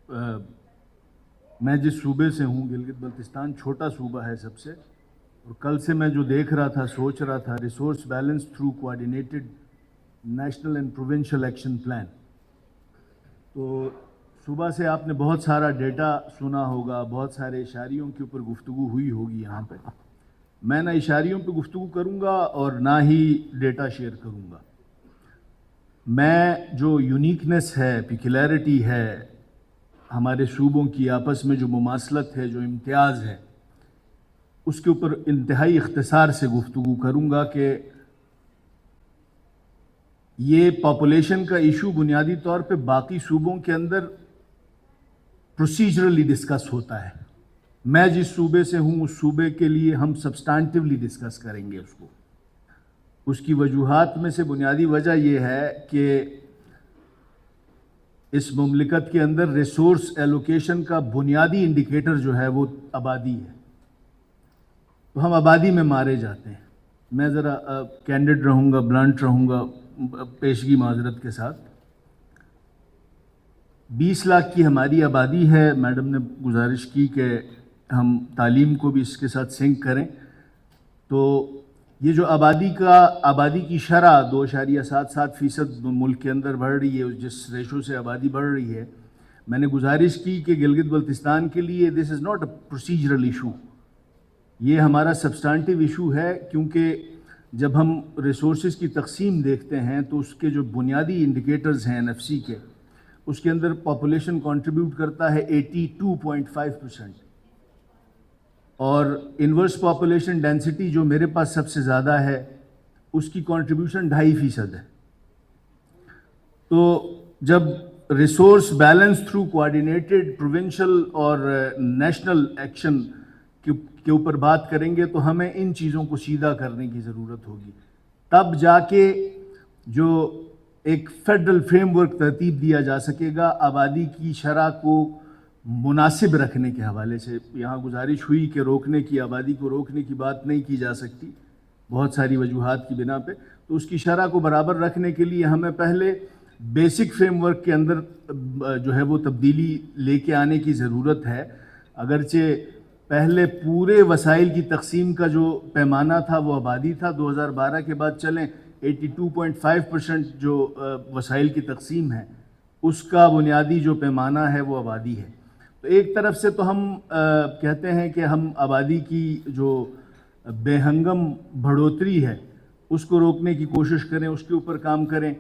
میں جس صوبے سے ہوں گلگت بلتستان چھوٹا صوبہ ہے سب سے، اور کل سے میں جو دیکھ رہا تھا سوچ رہا تھا resource balance through کوآرڈینیٹڈ national and provincial action plan. تو صبح سے آپ نے بہت سارا ڈیٹا سنا ہوگا، بہت سارے اشاریوں کے اوپر گفتگو ہوئی ہوگی یہاں پہ. میں نہ اشاریوں پہ گفتگو کروں گا اور نہ ہی ڈیٹا شیئر کروں گا. میں جو یونیکنس ہے، پیکولیرٹی ہے ہمارے صوبوں کی آپس میں، جو مماثلت ہے، جو امتیاز ہے، اس کے اوپر انتہائی اختصار سے گفتگو کروں گا کہ یہ پاپولیشن کا ایشو بنیادی طور پہ باقی صوبوں کے اندر پروسیجرلی ڈسکس ہوتا ہے. میں جس صوبے سے ہوں اس صوبے کے لیے ہم سبسٹانٹیولی ڈسکس کریں گے اس کو. اس کی وجوہات میں سے بنیادی وجہ یہ ہے کہ اس مملکت کے اندر ریسورس ایلوکیشن کا بنیادی انڈیکیٹر جو ہے وہ آبادی ہے. تو ہم آبادی میں مارے جاتے ہیں. میں ذرا کینڈڈ رہوں گا، بلانٹ رہوں گا پیشگی معذرت کے ساتھ. 20 لاکھ کی ہماری آبادی ہے. میڈم نے گزارش کی کہ ہم تعلیم کو بھی اس کے ساتھ سنک کریں. تو یہ جو آبادی کی شرح 2.77% ملک کے اندر بڑھ رہی ہے، جس ریشو سے آبادی بڑھ رہی ہے، میں نے گزارش کی کہ گلگت بلتستان کے لیے this is not a procedural issue, یہ ہمارا سبسٹانٹیو ایشو ہے. کیونکہ جب ہم ریسورسز کی تقسیم دیکھتے ہیں تو اس کے جو بنیادی انڈیکیٹرز ہیں NFC کے، اس کے اندر پاپولیشن کنٹریبیوٹ کرتا ہے 82.5%، اور انورس پاپولیشن ڈینسٹی جو میرے پاس سب سے زیادہ ہے اس کی کنٹریبیوشن 2.5% ہے. تو جب ریسورس بیلنس تھرو کوآرڈینیٹڈ پروونشل اور نیشنل ایکشن کے اوپر بات کریں گے تو ہمیں ان چیزوں کو سیدھا کرنے کی ضرورت ہوگی. تب جا کے جو ایک فیڈرل فریم ورک ترتیب دیا جا سکے گا آبادی کی شرح کو مناسب رکھنے کے حوالے سے. یہاں گزارش ہوئی کہ آبادی کو روکنے کی بات نہیں کی جا سکتی بہت ساری وجوہات کی بنا پہ. تو اس کی شرح کو برابر رکھنے کے لیے ہمیں پہلے بیسک فریم ورک کے اندر جو ہے وہ تبدیلی لے کے آنے کی ضرورت ہے. اگرچہ پہلے پورے وسائل کی تقسیم کا جو پیمانہ تھا وہ آبادی تھا، 2012 کے بعد چلیں 82.5% جو وسائل کی تقسیم ہے اس کا بنیادی جو پیمانہ ہے وہ آبادی ہے. تو ایک طرف سے تو ہم کہتے ہیں کہ ہم آبادی کی جو بے ہنگم بڑھوتری ہے اس کو روکنے کی کوشش کریں، اس کے اوپر کام کریں،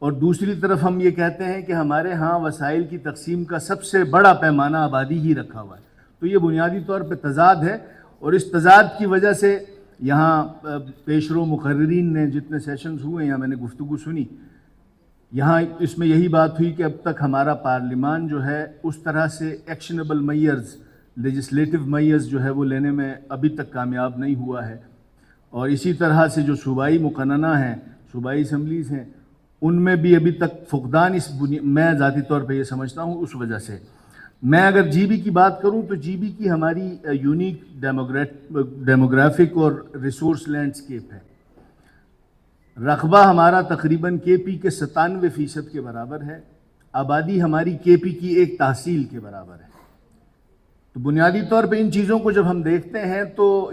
اور دوسری طرف ہم یہ کہتے ہیں کہ ہمارے ہاں وسائل کی تقسیم کا سب سے بڑا پیمانہ آبادی ہی رکھا ہوا ہے. تو یہ بنیادی طور پہ تضاد ہے، اور اس تضاد کی وجہ سے یہاں پیشرو مقررین نے جتنے سیشنز ہوئے یا میں نے گفتگو سنی، یہاں اس میں یہی بات ہوئی کہ اب تک ہمارا پارلیمان جو ہے اس طرح سے ایکشنبل میئرز، لیجسلیٹو میئرز جو ہے وہ لینے میں ابھی تک کامیاب نہیں ہوا ہے. اور اسی طرح سے جو صوبائی مقننہ ہیں، صوبائی اسمبلیز ہیں، ان میں بھی ابھی تک فقدان میں ذاتی طور پہ یہ سمجھتا ہوں اس وجہ سے. میں اگر جی بی کی بات کروں تو جی بی کی ہماری یونیک ڈیموگرافک اور ریسورس لینڈسکیپ ہے. رقبہ ہمارا تقریباً کے پی کے 97% کے برابر ہے. آبادی ہماری کے پی کی ایک تحصیل کے برابر ہے. تو بنیادی طور پہ ان چیزوں کو جب ہم دیکھتے ہیں تو